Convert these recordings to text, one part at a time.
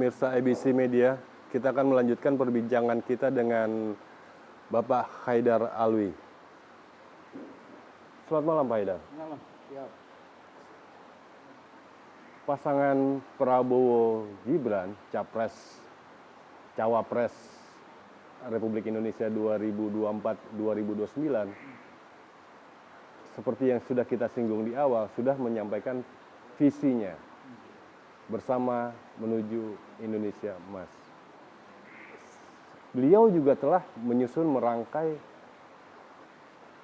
pemirsa ABC Media, kita akan melanjutkan perbincangan kita dengan Bapak Haidar Alwi. Selamat malam Pak Haidar. Malam, siap. Pasangan Prabowo Gibran, Cawapres Republik Indonesia 2024-2029, seperti yang sudah kita singgung di awal, sudah menyampaikan visinya bersama menuju Indonesia Emas. Beliau juga telah menyusun merangkai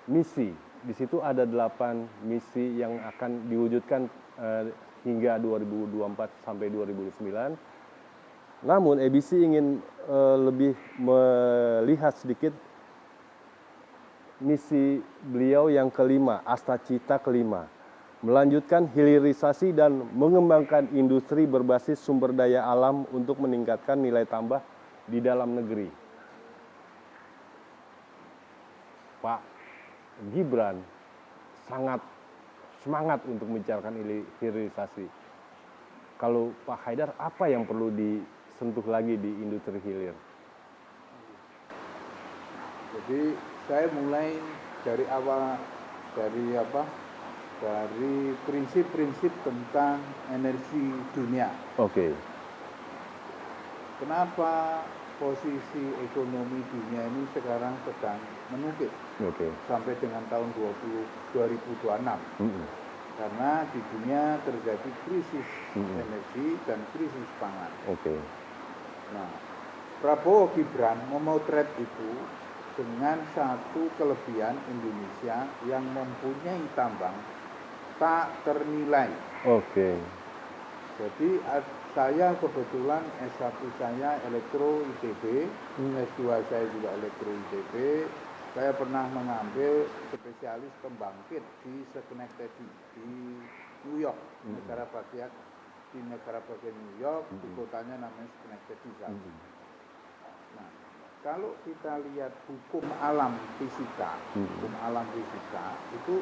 misi. Di situ ada 8 misi yang akan diwujudkan hingga 2024 sampai 2029. Namun ABC ingin lebih melihat sedikit misi beliau yang kelima, Astacita kelima, melanjutkan hilirisasi dan mengembangkan industri berbasis sumber daya alam untuk meningkatkan nilai tambah di dalam negeri. Pak Gibran sangat semangat untuk membicarakan hilirisasi. Kalau Pak Haidar, apa yang perlu disentuh lagi di industri hilir? Jadi saya mulai dari awal, dari prinsip-prinsip tentang energi dunia. Oke. Kenapa posisi ekonomi dunia ini sekarang sedang menukik sampai dengan tahun 2026? Karena di dunia terjadi krisis energi dan krisis pangan. Nah, Prabowo Gibran memotret itu dengan satu kelebihan Indonesia yang mempunyai tambang tak ternilai. Jadi saya kebetulan S1 saya elektro ITB, S2 saya juga elektro ITB. Saya pernah mengambil spesialis pembangkit di Schenectady di New York, negara bagian New York, di kotanya namanya Schenectady. Nah, kalau kita lihat hukum alam fisika itu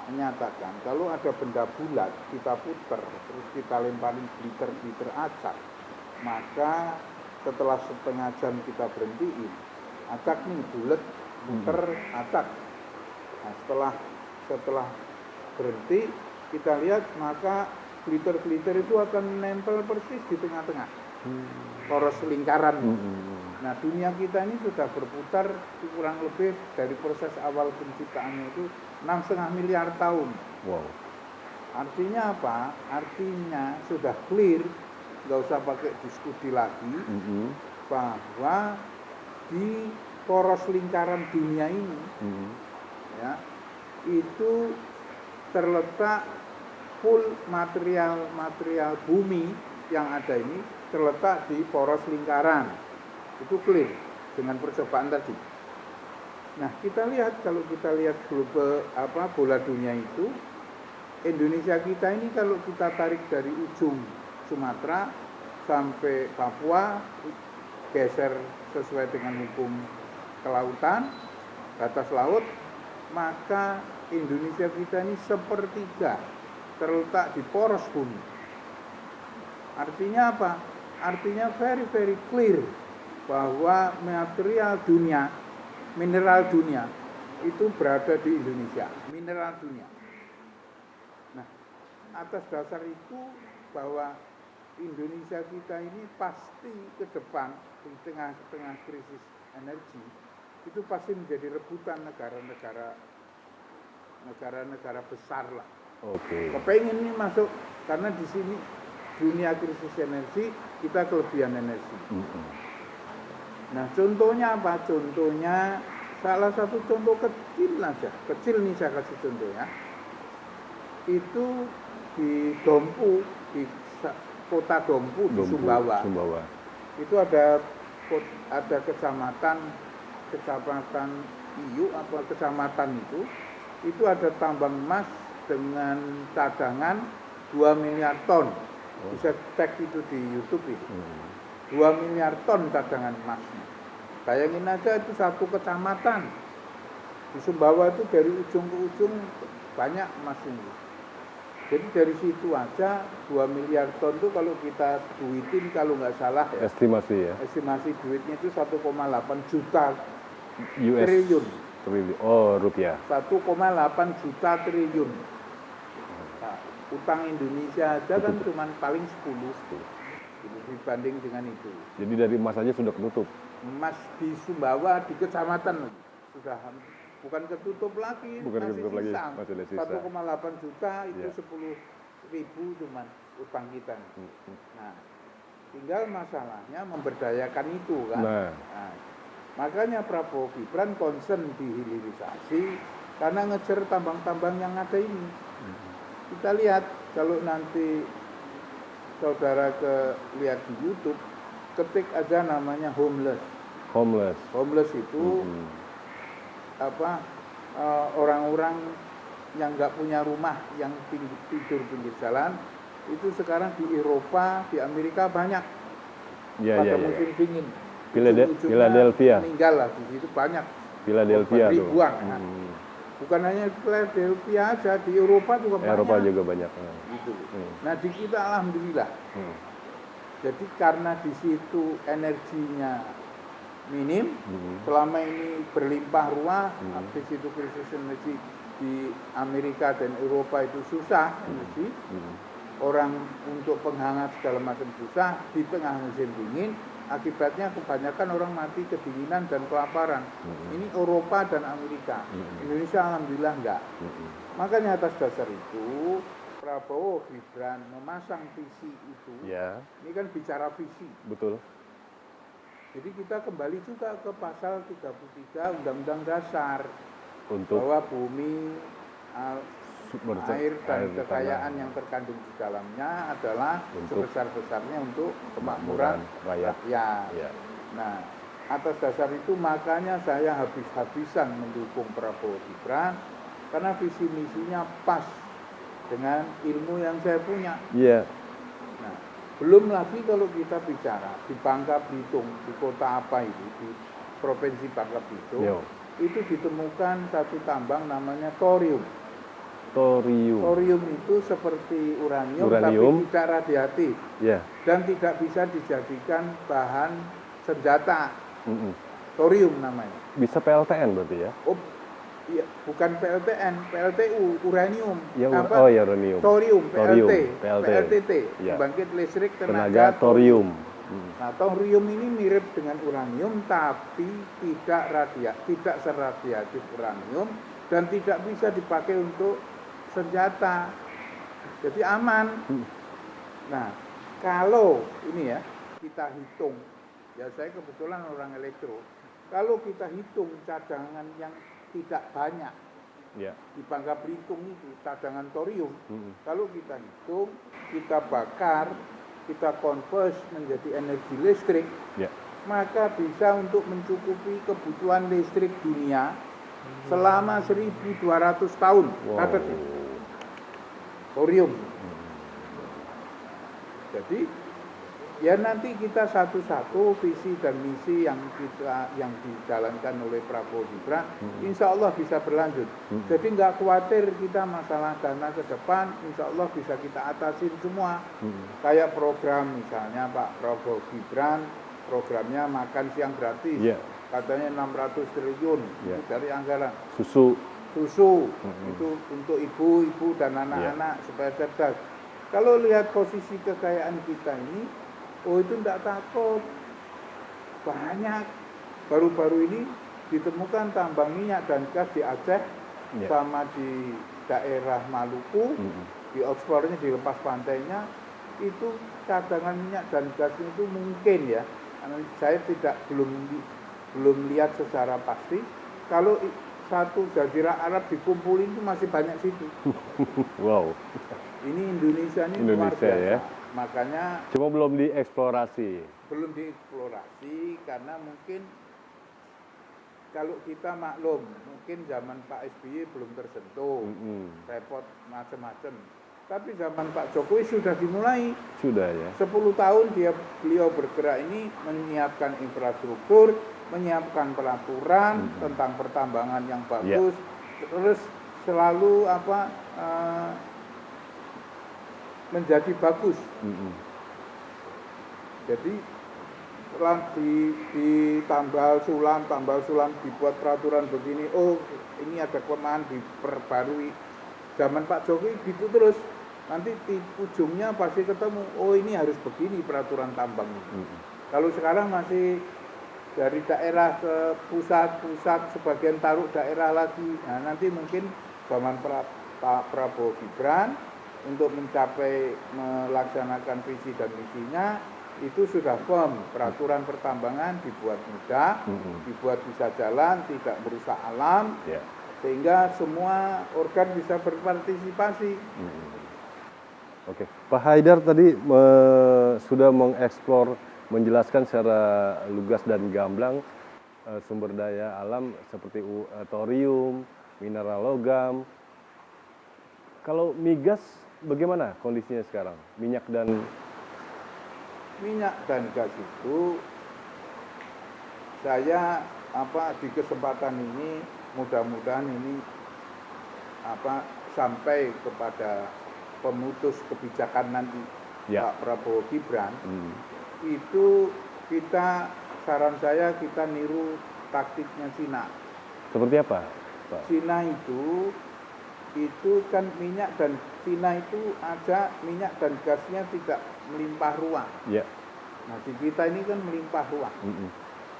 menyatakan kalau ada benda bulat kita puter terus kita lemparin glitter acak, maka setelah setengah jam kita berhentiin, acak nih bulat puter acak. Nah, setelah berhenti kita lihat, maka glitter itu akan menempel persis di tengah-tengah poros lingkaran. Nah, dunia kita ini sudah berputar kurang lebih dari proses awal penciptaannya itu 6,5 miliar tahun. Artinya apa? Artinya sudah clear, nggak usah pakai diskusi lagi, bahwa di poros lingkaran dunia ini ya, itu terletak full material bumi yang ada ini terletak di poros lingkaran. Itu clear dengan percobaan tadi. Nah, kita lihat, kalau kita lihat bola dunia itu, Indonesia kita ini kalau kita tarik dari ujung Sumatera sampai Papua, geser sesuai dengan hukum kelautan, batas laut, maka Indonesia kita ini sepertiga terletak di poros bumi. Artinya apa? Artinya very very clear bahwa mineral dunia itu berada di Indonesia, mineral dunia. Nah, atas dasar itu bahwa Indonesia kita ini pasti ke depan di tengah-tengah krisis energi itu pasti menjadi rebutan negara-negara besar lah. Kepengen ini masuk karena di sini dunia krisis energi, kita kelebihan energi. Nah, contohnya apa? Contohnya salah satu contoh kecil nih saya kasih contoh ya. Itu di Dompu, di kota Dompu di Sumbawa. Itu ada kecamatan Iyu apa kecamatan itu ada tambang emas dengan cadangan 2 miliar ton. Bisa cek itu di YouTube itu. 2 miliar ton cadangan emasnya. Bayangin aja itu satu kecamatan. Di Sumbawa itu dari ujung ke ujung banyak emas ini. Jadi dari situ aja 2 miliar ton itu kalau kita duitin kalau nggak salah ya, Estimasi ya. estimasi duitnya itu 1,8 juta US triliun. Oh, rupiah. 1,8 juta triliun. Nah, utang Indonesia aja kan cuma paling 10 gitu, dibanding dengan itu. Jadi dari emas aja sudah ketutup. Emas di Sumbawa di kecamatan sudah bukan ketutup lagi, Bukan masih ketutup lagi, sisa. masih ada sisa. 1,8 juta itu Ya. 10.000 cuman utang kita. Nah, tinggal masalahnya memberdayakan itu kan. Nah. Nah, makanya Prabowo Gibran concern di hilirisasi karena ngejar tambang-tambang yang ada ini. Kita lihat kalau nanti saudara lihat di YouTube, ketik aja namanya homeless. Homeless itu orang-orang yang nggak punya rumah, yang tidur pinggir jalan, itu sekarang di Eropa, di Amerika banyak. Pada musim dingin. Philadelphia. Meninggal lah di situ banyak. Philadelphia tuh. Ribuan. Nah, bukan hanya Philadelphia aja, di Eropa juga banyak. Eropa juga banyak. Gitu. Nah di kita alhamdulillah. Jadi karena di situ energinya minim, selama ini berlimpah ruah, di situ krisis energi di Amerika dan Eropa itu susah energi. Orang untuk penghangat segala macam susah di tengah musim dingin, akibatnya kebanyakan orang mati kedinginan dan kelaparan. Ini Eropa dan Amerika. Indonesia alhamdulillah enggak. Makanya atas dasar itu Prabowo Gibran memasang visi itu. Ya. Ini kan bicara visi. Betul. Jadi kita kembali juga ke pasal 33 Undang-Undang Dasar Untuk bahwa bumi, air dan kekayaan yang terkandung di dalamnya adalah sebesar-besarnya untuk kemakmuran rakyat. Ya. Nah, atas dasar itu makanya saya habis-habisan mendukung Prabowo Gibran karena visi misinya pas dengan ilmu yang saya punya. Iya. Nah, belum lagi kalau kita bicara di Bangka Belitung, di kota apa itu, di provinsi Bangka Belitung, itu ditemukan satu tambang namanya thorium. Thorium itu seperti uranium. Tapi tidak radiatif. Dan tidak bisa dijadikan bahan senjata. Thorium namanya. Bisa PLTN berarti ya? Oh, iya, bukan PLTN, PLTU, uranium. Uranium. Thorium, PLTT, Ya. pembangkit listrik tenaga thorium. Nah, thorium ini mirip dengan uranium, tapi tidak seradiatif uranium dan tidak bisa dipakai untuk senjata. Jadi aman. Nah, kalau ini ya kita hitung, ya saya kebetulan orang elektro. Kalau kita hitung cadangan yang tidak banyak di Bangka Belitung itu cadangan thorium, kalau kita hitung, kita bakar, kita konvers menjadi energi listrik, maka bisa untuk mencukupi kebutuhan listrik dunia selama 1.200 tahun. Thorium. Jadi ya nanti kita satu-satu visi dan misi yang dijalankan oleh Prabowo Gibran, insya Allah bisa berlanjut. Jadi nggak khawatir kita masalah dana ke depan, insya Allah bisa kita atasin semua. Kayak program misalnya Pak Prabowo Gibran, programnya makan siang gratis, katanya 600 triliun itu dari anggaran. Susu itu untuk ibu-ibu dan anak-anak supaya cerdas. Kalau lihat posisi kekayaan kita ini, itu tidak takut. Banyak. Baru-baru ini ditemukan tambang minyak dan gas di Aceh sama di daerah Maluku, di ekspornya di lepas pantainya, itu cadangan minyak dan gasnya itu mungkin ya. Saya belum lihat secara pasti. Kalau satu jazirah Arab dikumpulin itu masih banyak situ. Wow. Ini Indonesia ini luar biasa. Ya? Makanya cuma belum dieksplorasi. Belum dieksplorasi karena mungkin kalau kita maklum, mungkin zaman Pak SBY belum tersentuh, repot macam-macam. Tapi zaman Pak Jokowi sudah dimulai. Sudah ya. 10 tahun beliau bergerak ini menyiapkan infrastruktur, menyiapkan peraturan tentang pertambangan yang bagus, terus selalu menjadi bagus. Jadi setelah ditambal sulam dibuat peraturan begini, oh ini ada kelemahan diperbarui. Zaman Pak Jokowi gitu terus, nanti di ujungnya pasti ketemu, oh ini harus begini peraturan tambang itu. Kalau sekarang masih dari daerah ke pusat, sebagian taruh daerah lagi. Nah nanti mungkin zaman Pak Prabowo Gibran untuk mencapai melaksanakan visi dan misinya itu sudah firm, peraturan pertambangan dibuat mudah, dibuat bisa jalan, tidak merusak alam, sehingga semua organ bisa berpartisipasi. Oke, Pak Haidar tadi sudah mengeksplor, menjelaskan secara lugas dan gamblang sumber daya alam seperti thorium, mineral logam. Kalau migas bagaimana kondisinya sekarang? Minyak dan gas itu saya di kesempatan ini mudah-mudahan ini sampai kepada pemutus kebijakan nanti Pak Prabowo Gibran. Itu saran saya kita niru taktiknya Cina. Seperti apa, Pak? Cina itu kan minyak dan Cina itu ada minyak dan gasnya tidak melimpah ruah. Nah di kita ini kan melimpah ruah.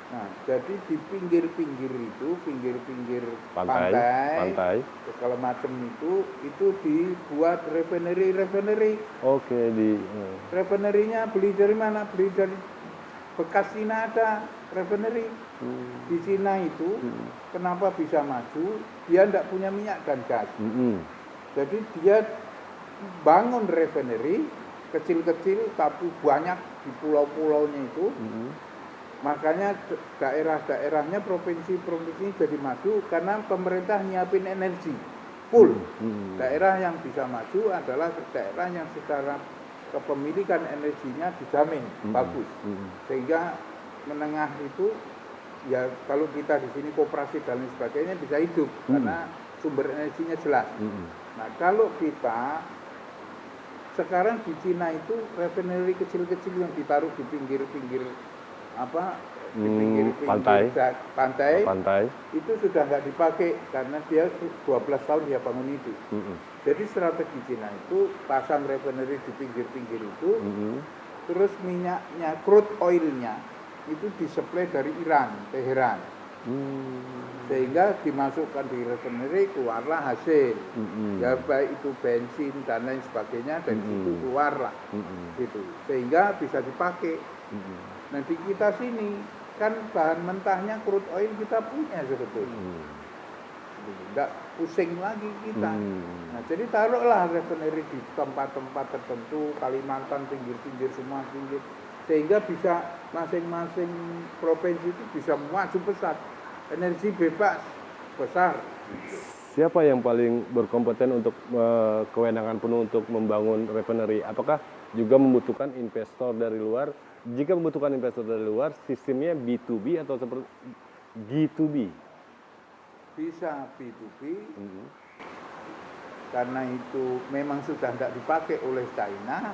Nah jadi di pinggir-pinggir itu, pinggir pantai segala macam itu dibuat refinery. Oke, refinery-nya beli dari mana? Beli dari bekas Cina ada refinery. Di Cina itu kenapa bisa maju? Dia tidak punya minyak dan gas. Jadi dia bangun refinery kecil-kecil tapi banyak di pulau-pulaunya itu. Makanya daerah-daerahnya provinsi-provinsi jadi maju karena pemerintah nyiapin energi full. Daerah yang bisa maju adalah daerah yang secara kepemilikan energinya dijamin bagus. Sehingga menengah itu ya kalau kita di sini koperasi dan lain sebagainya bisa hidup karena sumber energinya jelas. Nah kalau kita sekarang di Cina itu refinery kecil-kecil yang ditaruh di pinggir-pinggir pantai itu sudah nggak dipakai karena dia 12 tahun dia bangun itu. Jadi strategi Cina itu pasang refinery di pinggir-pinggir itu, terus minyaknya, crude oilnya itu disuplai dari Iran, Teheran. Sehingga dimasukkan di refinery, keluarlah hasil. Ya baik itu bensin dan lain sebagainya, dan itu keluarlah. Gitu. Sehingga bisa dipakai. Nah di kita sini kan bahan mentahnya crude oil kita punya sebetulnya. Tidak pusing lagi kita. Nah jadi taruhlah refinery di tempat-tempat tertentu, Kalimantan pinggir-pinggir semua pinggir, sehingga bisa masing-masing provinsi itu bisa maju pesat, energi bebas besar. Siapa yang paling berkompeten untuk kewenangan penuh untuk membangun refinery? Apakah juga membutuhkan investor dari luar? Jika membutuhkan investor dari luar, sistemnya B2B atau seperti G2B? Bisa B2B, karena itu memang sudah tidak dipakai oleh China.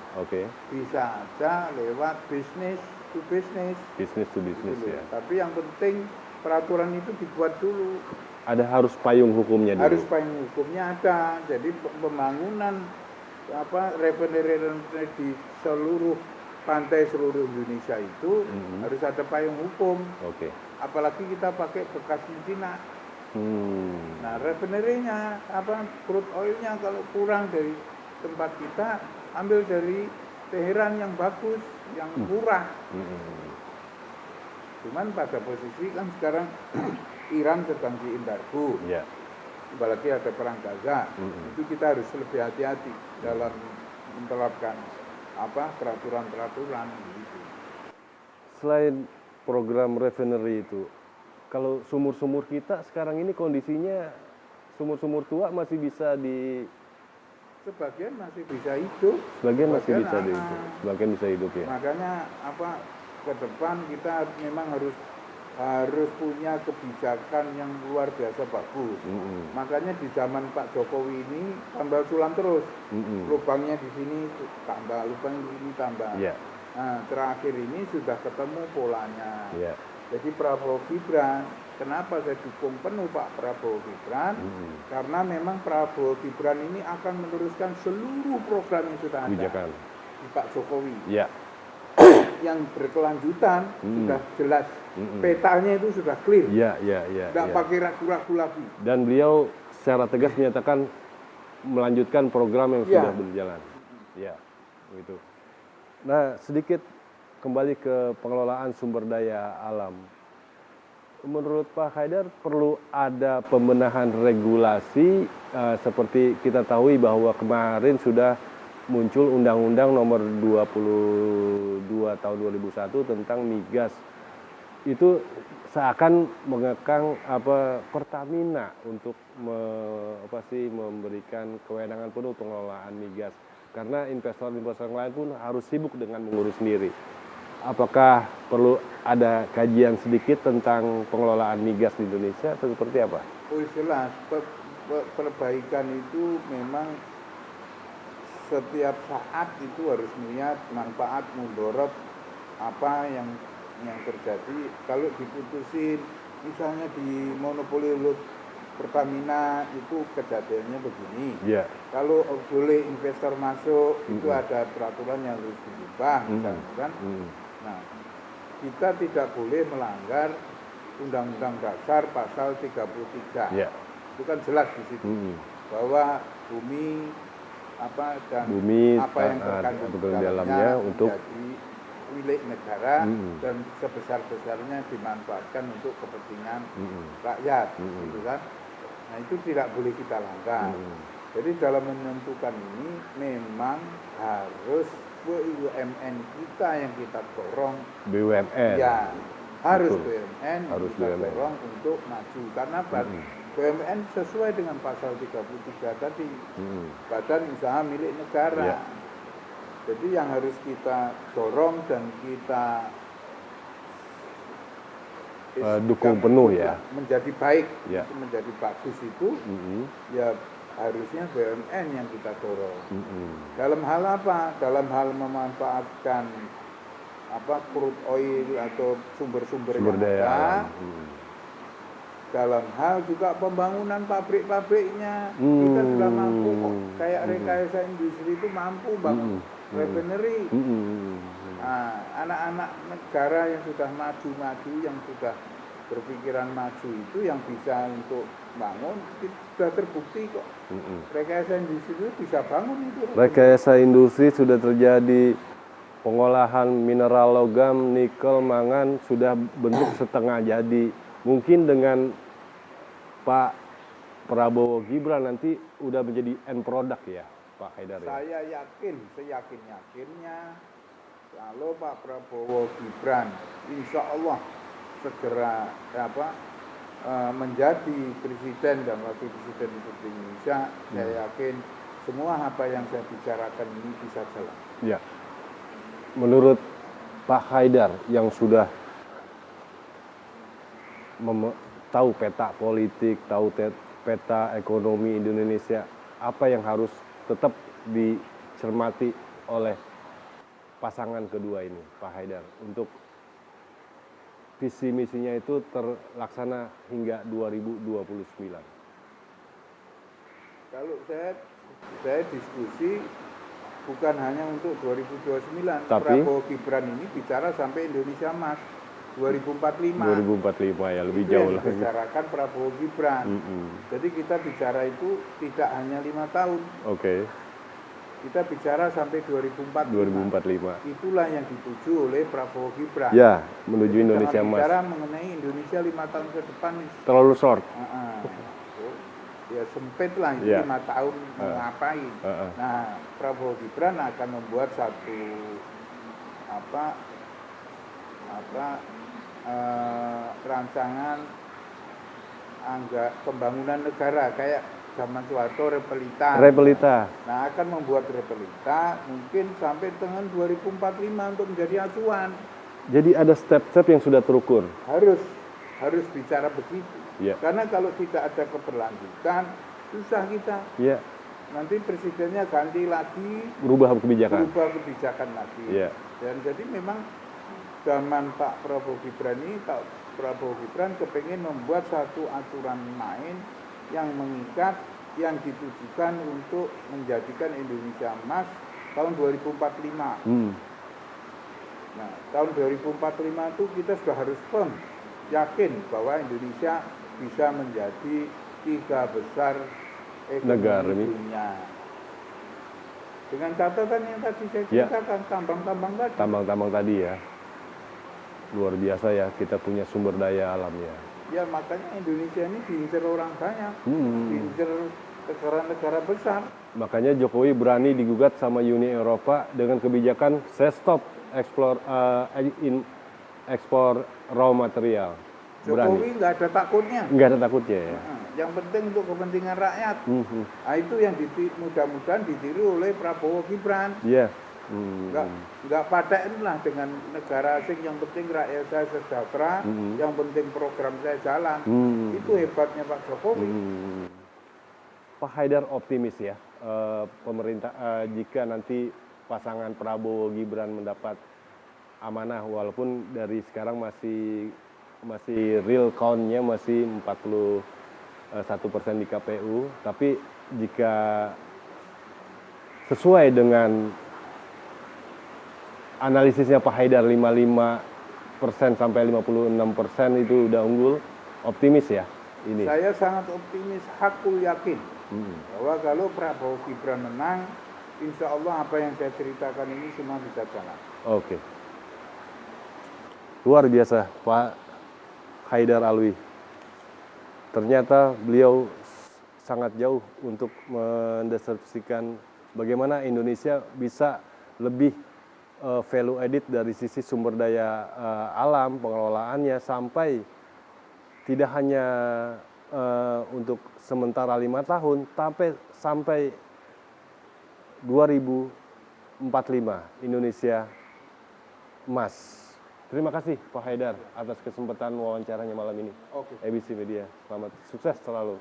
Bisa aja lewat business to business. Business to business ya. Tapi yang penting peraturan itu dibuat dulu. Harus payung hukumnya dulu. Harus payung hukumnya ada. Jadi pembangunan refinery di seluruh pantai seluruh Indonesia itu harus ada payung hukum. Apalagi kita pakai bekas Cina. Nah refinery-nya crude oil-nya kalau kurang dari tempat kita, ambil dari Teheran yang bagus, yang murah. Cuman pada posisi kan sekarang Iran sedang diembargo. Apalagi ada perang Gaza. Itu kita harus lebih hati-hati dalam menerapkan peraturan-peraturan gitu. Selain program refinery itu, kalau sumur-sumur kita sekarang ini kondisinya sumur-sumur tua masih bisa sebagian masih bisa hidup. Sebagian bisa hidup ya. Makanya ke depan kita memang harus harus punya kebijakan yang luar biasa bagus. Makanya di zaman Pak Jokowi ini tambal sulam terus. Lubangnya di sini tambah, lubang di sini tambah. Yeah. Nah, terakhir ini sudah ketemu polanya. Yeah. Jadi Prabowo Gibran, kenapa saya dukung penuh Pak Prabowo Gibran? Karena memang Prabowo Gibran ini akan meneruskan seluruh program yang sudah ada Kebijakan. di Pak Jokowi. Yeah. Yang berkelanjutan sudah jelas, petanya itu sudah clear. Tidak pakai ragu-ragu lagi. Dan beliau secara tegas menyatakan melanjutkan program yang sudah berjalan. Ya, begitu. Nah, sedikit kembali ke pengelolaan sumber daya alam. Menurut Pak Haidar perlu ada pembenahan regulasi seperti kita tahu bahwa kemarin sudah muncul Undang-Undang Nomor 22 Tahun 2001 tentang migas. Itu seakan mengekang Pertamina untuk memberikan kewenangan penuh pengelolaan migas. Karena investor-investor lain pun harus sibuk dengan mengurus sendiri. Apakah perlu ada kajian sedikit tentang pengelolaan migas di Indonesia atau seperti apa? Oh jelas, perbaikan itu memang setiap saat itu harus melihat manfaat mudorot apa yang terjadi. Kalau diputusin misalnya di monopoli Pertamina itu kejadiannya begini. Yeah. Kalau boleh investor masuk itu ada peraturan yang harus diubah misalnya kan. Nah, kita tidak boleh melanggar Undang-Undang Dasar pasal 33. Yeah. Itu kan jelas di situ bahwa bumi apa yang terkandung di dalamnya untuk menjadi milik negara dan sebesar-besarnya dimanfaatkan untuk kepentingan rakyat, gitu kan? Nah itu tidak boleh kita langgar. Jadi dalam menentukan ini memang harus BUMN kita yang kita dorong. BUMN. Ya, harus betul. BUMN harus kita BUMN. dorong untuk maju karena BUMN sesuai dengan pasal 33 tadi, badan usaha milik negara. Jadi yang harus kita dorong dan kita dukung penuh ya, menjadi baik, menjadi bagus itu, ya harusnya BUMN yang kita dorong. Dalam hal apa? Dalam hal memanfaatkan crude oil atau sumber-sumber yang ada. Dalam hal juga pembangunan pabrik-pabriknya kita sudah mampu kok, kayak rekayasa industri itu mampu bangun refinery. Nah, anak-anak negara yang sudah maju-maju, yang sudah berpikiran maju itu yang bisa untuk bangun sudah terbukti kok. Rekayasa industri itu bisa bangun itu. Rekayasa industri sudah terjadi, pengolahan mineral logam, nikel, mangan sudah bentuk setengah jadi. Mungkin dengan Pak Prabowo Gibran nanti udah menjadi end product ya, Pak Haidar. Saya yakin, seyakin-yakinnya kalau Pak Prabowo Gibran insya Allah segera menjadi presiden dan wakil presiden Republik Indonesia, saya yakin semua apa yang saya bicarakan ini bisa jalan. Ya. Menurut Pak Haidar yang sudah tahu peta politik, tahu peta ekonomi Indonesia, apa yang harus tetap dicermati oleh pasangan kedua ini, Pak Haidar, untuk visi misinya itu terlaksana hingga 2029? Kalau saya diskusi bukan hanya untuk 2029, tapi Prabowo Gibran ini bicara sampai Indonesia Emas 2045. 2045 ya, lebih itu jauh yang lagi. dibicarakan Prabowo Gibran. Jadi kita bicara itu tidak hanya 5 tahun. Oke. Kita bicara sampai 2045. Itulah yang dituju oleh Prabowo Gibran. Ya, menuju Indonesia Emas. Bicara mengenai Indonesia 5 tahun ke depan. Terlalu short. Ya sempit lah itu 5 tahun mau ngapain. Nah, Prabowo Gibran akan membuat satu rancangan pembangunan negara kayak zaman Soeharto Repelita. Nah, akan membuat Repelita mungkin sampai dengan 2045 untuk menjadi acuan. Jadi ada step-step yang sudah terukur. Harus harus bicara begitu. Ya. Karena kalau tidak ada keberlanjutan, susah kita. Ya, Nanti presidennya ganti lagi, berubah kebijakan. berubah kebijakan lagi. Ya. Dan jadi memang zaman Pak Prabowo Gibran ini, Pak Prabowo Gibran kepengen membuat satu aturan main yang mengikat, yang ditujukan untuk menjadikan Indonesia emas tahun 2045. Nah, tahun 2045 itu kita sudah harus firm, yakin bahwa Indonesia bisa menjadi 3 besar Negara ekonomi ini. dunia. Dengan catatan yang tadi saya Ya. ceritakan, tambang-tambang tadi. Tambang-tambang tadi ya. Luar biasa ya, kita punya sumber daya alam ya. Ya makanya Indonesia ini diincar orang banyak, diincar negara-negara besar. Makanya Jokowi berani digugat sama Uni Eropa dengan kebijakan saya stop ekspor raw material. Jokowi Berani. nggak ada takutnya. Nggak ada takutnya ya. Yang penting untuk kepentingan rakyat. Nah, itu yang mudah-mudahan ditiru oleh Prabowo Gibran. Iya. Nggak paten lah dengan negara asing, yang penting rakyat saya sejahtera, yang penting program saya jalan. Itu hebatnya Pak Jokowi. Pak Haidar optimis ya, pemerintah jika nanti pasangan Prabowo Gibran mendapat amanah, walaupun dari sekarang masih real count-nya masih 41% di KPU, tapi jika sesuai dengan analisisnya Pak Haidar 55% sampai 56% itu udah unggul, optimis ya ini. Saya sangat optimis, hakul yakin bahwa kalau Prabowo Gibran menang, insya Allah apa yang saya ceritakan ini semua bisa jalan. Oke. Luar biasa Pak Haidar Alwi. Ternyata beliau sangat jauh untuk mendeskripsikan bagaimana Indonesia bisa lebih value added dari sisi sumber daya alam, pengelolaannya, sampai tidak hanya untuk sementara 5 tahun, tapi sampai 2045 Indonesia emas. Terima kasih Pak Haidar atas kesempatan wawancaranya malam ini. Oke. ABC Media, selamat sukses selalu.